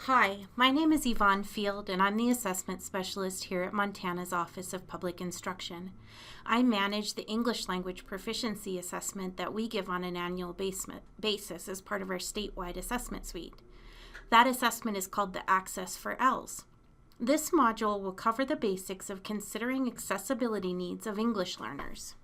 Hi, my name is Yvonne Field, and I'm the assessment specialist here at Montana's Office of Public Instruction. I manage the English language proficiency assessment that we give on an annual basis as part of our statewide assessment suite. That assessment is called the Access for ELS. This module will cover the basics of considering accessibility needs of English learners.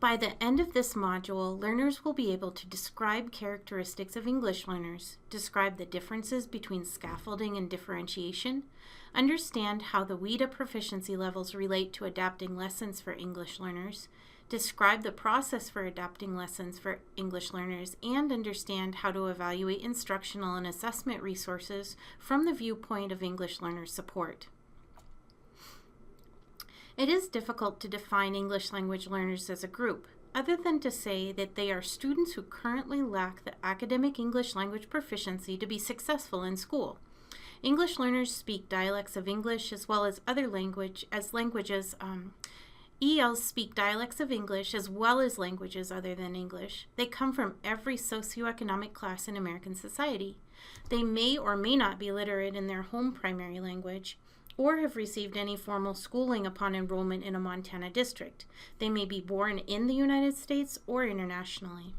By the end of this module, learners will be able to describe characteristics of English learners, describe the differences between scaffolding and differentiation, understand how the WIDA proficiency levels relate to adapting lessons for English learners, describe the process for adapting lessons for English learners, and understand how to evaluate instructional and assessment resources from the viewpoint of English learner support. It is difficult to define English language learners as a group, other than to say that they are students who currently lack the academic English language proficiency to be successful in school. English learners speak dialects of English as well as other languages. ELs speak dialects of English as well as languages other than English. They come from every socioeconomic class in American society. They may or may not be literate in their home primary language, or have received any formal schooling upon enrollment in a Montana district. They may be born in the United States or internationally.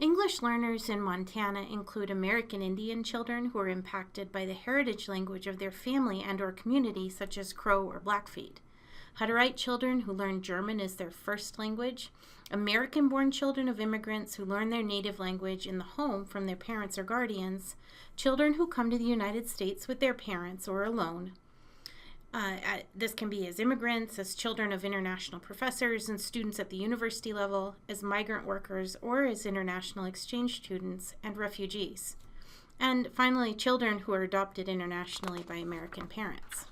English learners in Montana include American Indian children who are impacted by the heritage language of their family and/or community, such as Crow or Blackfeet. Hutterite children who learn German as their first language, American-born children of immigrants who learn their native language in the home from their parents or guardians, children who come to the United States with their parents or alone. This can be as immigrants, as children of international professors and students at the university level, as migrant workers, or as international exchange students and refugees. And finally, children who are adopted internationally by American parents.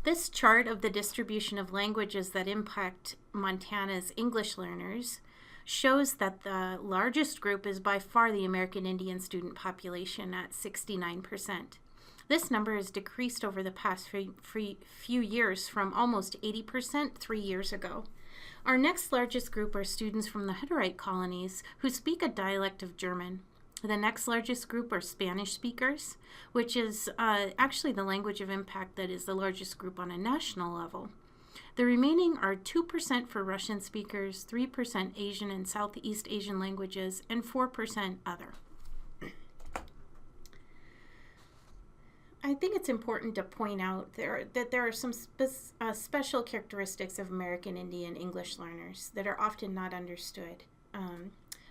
This chart of the distribution of languages that impact Montana's English learners shows that the largest group is by far the American Indian student population at 69%. This number has decreased over the past few years from almost 80% 3 years ago. Our next largest group are students from the Hutterite colonies who speak a dialect of German. The next largest group are Spanish speakers, which is actually the language of impact that is the largest group on a national level. The remaining are 2% for Russian speakers, 3% Asian and Southeast Asian languages, and 4% other. I think it's important to point out that there are some special characteristics of American Indian English learners that are often not understood.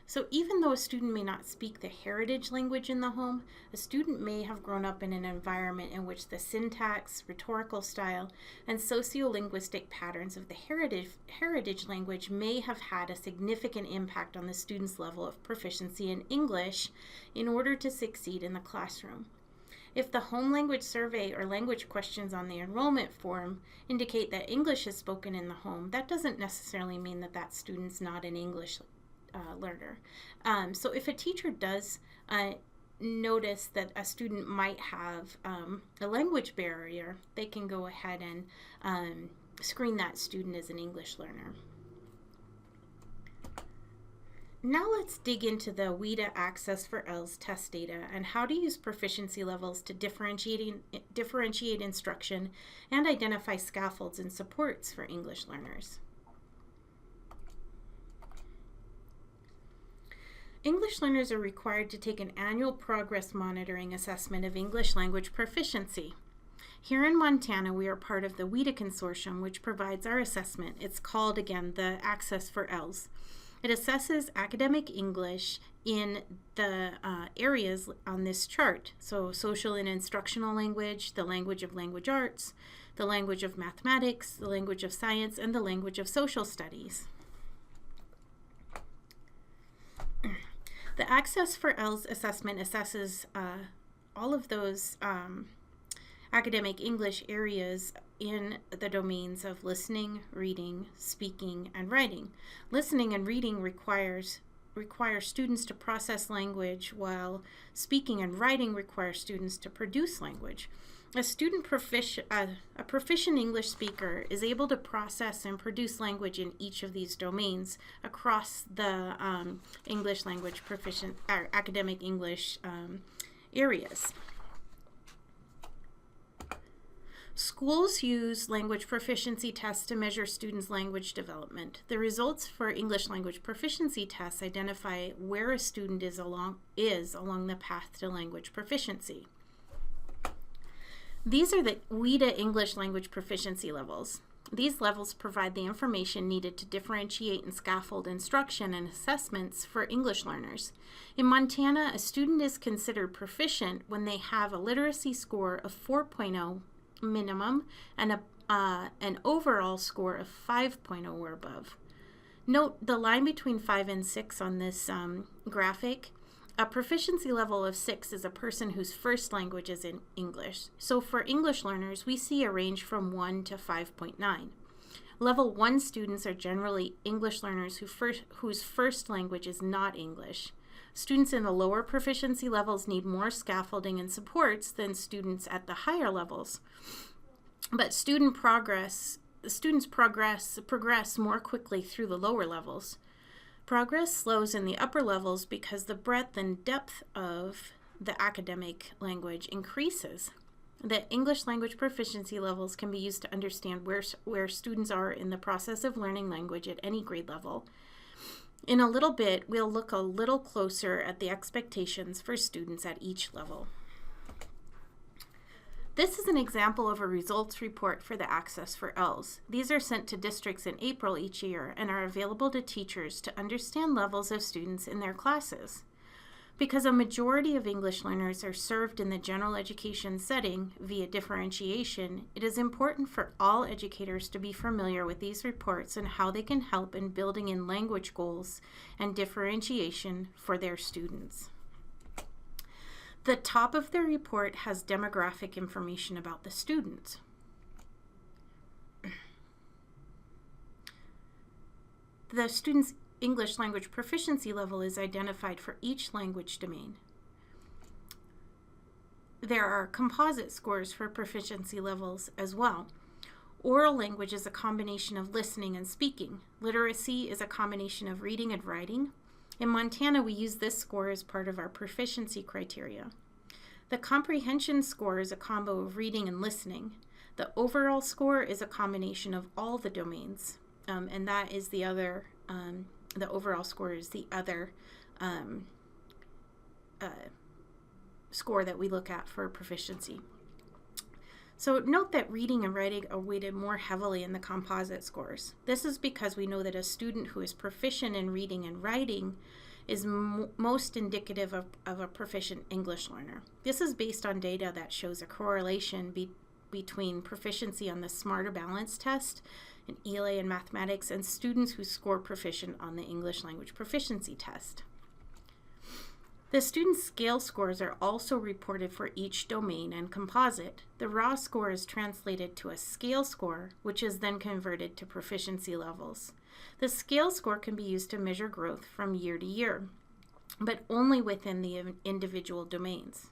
So even though a student may not speak the heritage language in the home, a student may have grown up in an environment in which the syntax, rhetorical style, and sociolinguistic patterns of the heritage language may have had a significant impact on the student's level of proficiency in English in order to succeed in the classroom. If the home language survey or language questions on the enrollment form indicate that English is spoken in the home, that doesn't necessarily mean that that student's not an English learner. So if a teacher does notice that a student might have a language barrier, they can go ahead and screen that student as an English learner. Now let's dig into the WIDA Access for ELS test data and how to use proficiency levels to differentiate instruction and identify scaffolds and supports for English learners. English learners are required to take an annual progress monitoring assessment of English language proficiency. Here in Montana, we are part of the WIDA consortium, which provides our assessment. It's called, again, the Access for ELS. It assesses academic English in the areas on this chart. So social and instructional language, the language of language arts, the language of mathematics, the language of science, and the language of social studies. The Access for ELS assessment assesses all of those academic English areas in the domains of listening, reading, speaking, and writing. Listening and reading require students to process language, while speaking and writing require students to produce language. A proficient English speaker is able to process and produce language in each of these domains across the English language proficient or academic English areas. Schools use language proficiency tests to measure students' language development. The results for English language proficiency tests identify where a student is along the path to language proficiency. These are the WIDA English language proficiency levels. These levels provide the information needed to differentiate and scaffold instruction and assessments for English learners. In Montana, a student is considered proficient when they have a literacy score of 4.0 minimum and an overall score of 5.0 or above. Note the line between 5 and 6 on this graphic. A proficiency level of 6 is a person whose first language is in English. So for English learners, we see a range from 1 to 5.9. Level 1 students are generally English learners whose first language is not English. Students in the lower proficiency levels need more scaffolding and supports than students at the higher levels. But students progress more quickly through the lower levels. Progress slows in the upper levels because the breadth and depth of the academic language increases. The English language proficiency levels can be used to understand where students are in the process of learning language at any grade level. In a little bit, we'll look a little closer at the expectations for students at each level. This is an example of a results report for the Access for ELLs. These are sent to districts in April each year and are available to teachers to understand levels of students in their classes. Because a majority of English learners are served in the general education setting via differentiation, it is important for all educators to be familiar with these reports and how they can help in building in language goals and differentiation for their students. The top of the report has demographic information about the students. The student's English language proficiency level is identified for each language domain. There are composite scores for proficiency levels as well. Oral language is a combination of listening and speaking. Literacy is a combination of reading and writing. In Montana, we use this score as part of our proficiency criteria. The comprehension score is a combo of reading and listening. The overall score is a combination of all the domains, and that is the other, the overall score is the other score that we look at for proficiency. So note that reading and writing are weighted more heavily in the composite scores. This is because we know that a student who is proficient in reading and writing is most indicative of a proficient English learner. This is based on data that shows a correlation between proficiency on the Smarter Balance test in ELA and mathematics and students who score proficient on the English language proficiency test. The student scale scores are also reported for each domain and composite. The raw score is translated to a scale score, which is then converted to proficiency levels. The scale score can be used to measure growth from year to year, but only within the individual domains.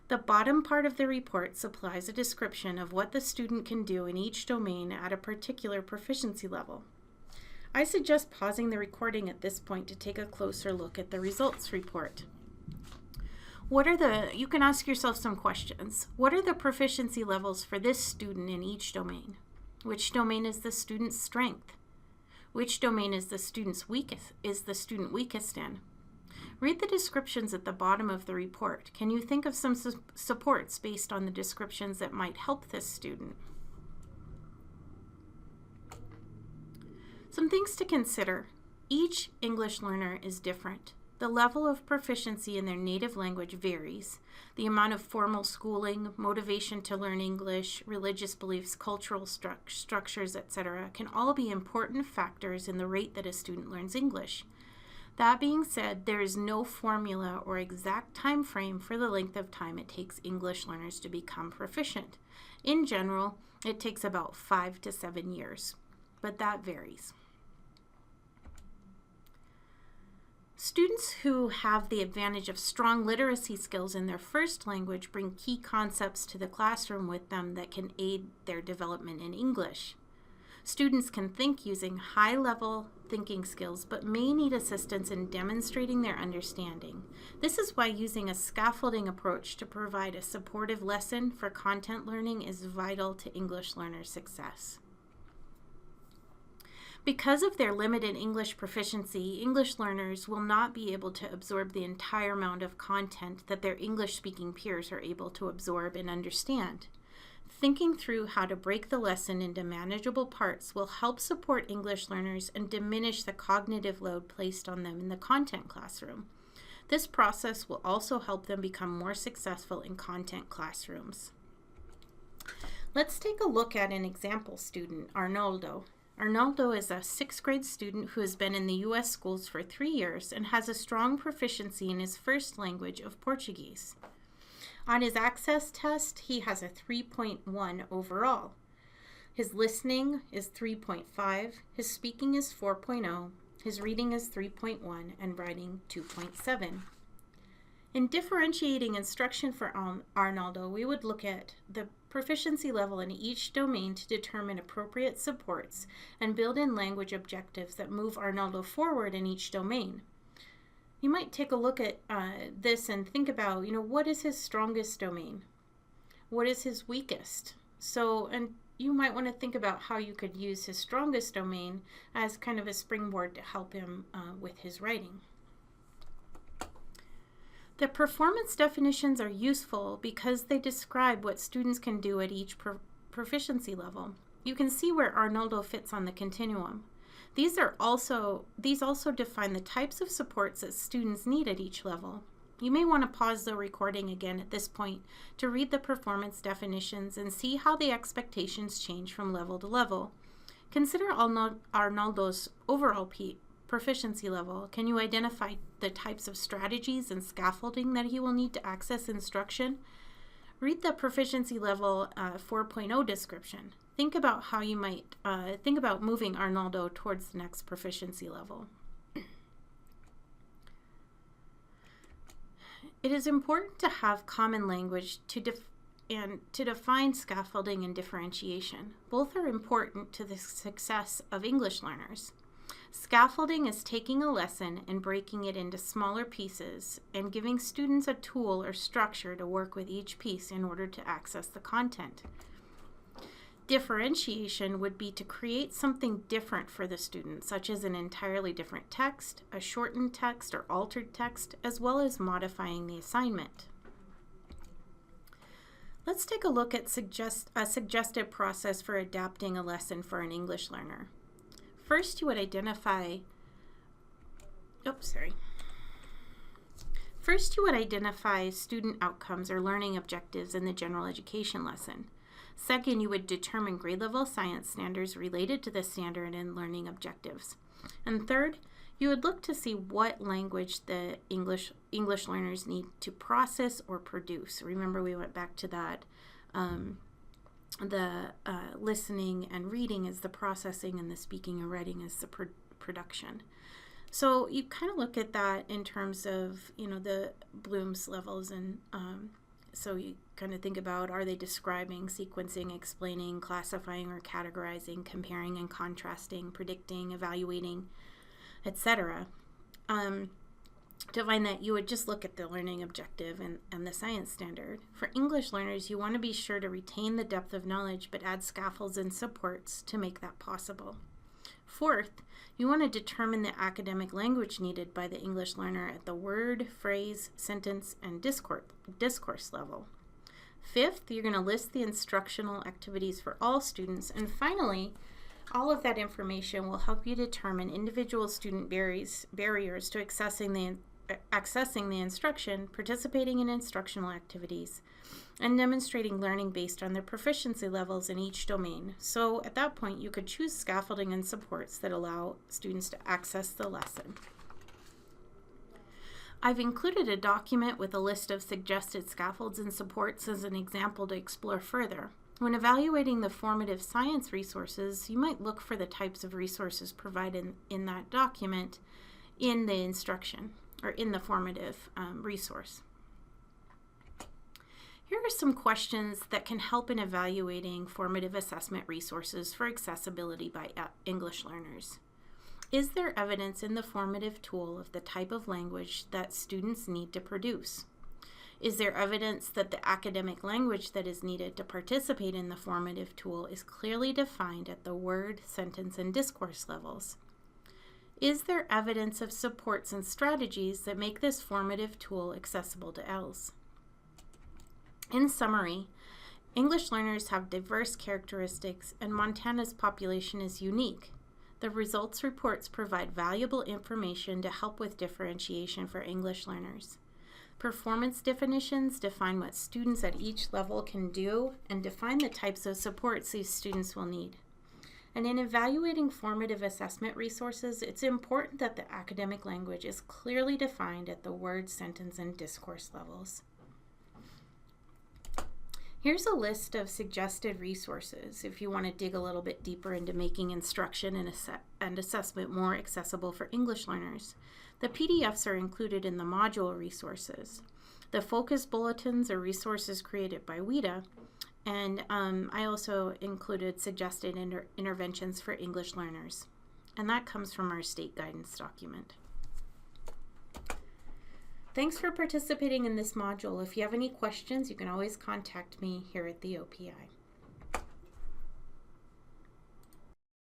The bottom part of the report supplies a description of what the student can do in each domain at a particular proficiency level. I suggest pausing the recording at this point to take a closer look at the results report. You can ask yourself some questions. What are the proficiency levels for this student in each domain? Which domain is the student's strength? Which domain is the student weakest in? Read the descriptions at the bottom of the report. Can you think of some supports based on the descriptions that might help this student? Some things to consider. Each English learner is different. The level of proficiency in their native language varies. The amount of formal schooling, motivation to learn English, religious beliefs, cultural structures, etc. can all be important factors in the rate that a student learns English. That being said, there is no formula or exact time frame for the length of time it takes English learners to become proficient. In general, it takes about 5 to 7 years, but that varies. Students who have the advantage of strong literacy skills in their first language bring key concepts to the classroom with them that can aid their development in English. Students can think using high-level thinking skills, but may need assistance in demonstrating their understanding. This is why using a scaffolding approach to provide a supportive lesson for content learning is vital to English learner success. Because of their limited English proficiency, English learners will not be able to absorb the entire amount of content that their English-speaking peers are able to absorb and understand. Thinking through how to break the lesson into manageable parts will help support English learners and diminish the cognitive load placed on them in the content classroom. This process will also help them become more successful in content classrooms. Let's take a look at an example student, Arnaldo. Arnaldo is a 6th grade student who has been in the U.S. schools for 3 years and has a strong proficiency in his first language of Portuguese. On his access test, he has a 3.1 overall. His listening is 3.5, his speaking is 4.0, his reading is 3.1, and writing 2.7. In differentiating instruction for Arnaldo, we would look at the proficiency level in each domain to determine appropriate supports and build in language objectives that move Arnaldo forward in each domain. You might take a look at this and think about, what is his strongest domain? What is his weakest? And you might want to think about how you could use his strongest domain as kind of a springboard to help him with his writing. The performance definitions are useful because they describe what students can do at each proficiency level. You can see where Arnaldo fits on the continuum. These also define the types of supports that students need at each level. You may want to pause the recording again at this point to read the performance definitions and see how the expectations change from level to level. Consider Arnaldo's overall proficiency level. Can you identify the types of strategies and scaffolding that he will need to access instruction? Read the proficiency level 4.0 description. Think about how you might think about moving Arnaldo towards the next proficiency level. It is important to have common language to define scaffolding and differentiation. Both are important to the success of English learners. Scaffolding is taking a lesson and breaking it into smaller pieces and giving students a tool or structure to work with each piece in order to access the content. Differentiation would be to create something different for the student, such as an entirely different text, a shortened text, or altered text, as well as modifying the assignment. Let's take a look at a suggested process for adapting a lesson for an English learner. First, you would identify student outcomes or learning objectives in the general education lesson. Second, you would determine grade level science standards related to the standard and learning objectives. And third, you would look to see what language the English learners need to process or produce. Remember, we went back to that. Listening and reading is the processing, and the speaking and writing is the production. So you kind of look at that in terms of, the Bloom's levels, and so you kind of think about, are they describing, sequencing, explaining, classifying or categorizing, comparing and contrasting, predicting, evaluating, etc. To find that, you would just look at the learning objective and the science standard. For English learners, you want to be sure to retain the depth of knowledge but add scaffolds and supports to make that possible. Fourth, you want to determine the academic language needed by the English learner at the word, phrase, sentence, and discourse level. Fifth, you're going to list the instructional activities for all students. And finally, all of that information will help you determine individual student barriers to accessing the instruction, participating in instructional activities, and demonstrating learning based on their proficiency levels in each domain. So at that point, you could choose scaffolding and supports that allow students to access the lesson. I've included a document with a list of suggested scaffolds and supports as an example to explore further. When evaluating the formative science resources, you might look for the types of resources provided in that document in the instruction or in the formative resource. Here are some questions that can help in evaluating formative assessment resources for accessibility by English learners. Is there evidence in the formative tool of the type of language that students need to produce? Is there evidence that the academic language that is needed to participate in the formative tool is clearly defined at the word, sentence, and discourse levels? Is there evidence of supports and strategies that make this formative tool accessible to ELs? In summary, English learners have diverse characteristics and Montana's population is unique. The results reports provide valuable information to help with differentiation for English learners. Performance definitions define what students at each level can do and define the types of supports these students will need. And in evaluating formative assessment resources, it's important that the academic language is clearly defined at the word, sentence, and discourse levels. Here's a list of suggested resources if you want to dig a little bit deeper into making instruction and assessment more accessible for English learners. The PDFs are included in the module resources. The focus bulletins are resources created by WIDA, and I also included suggested interventions for English learners. And that comes from our state guidance document. Thanks for participating in this module. If you have any questions, you can always contact me here at the OPI.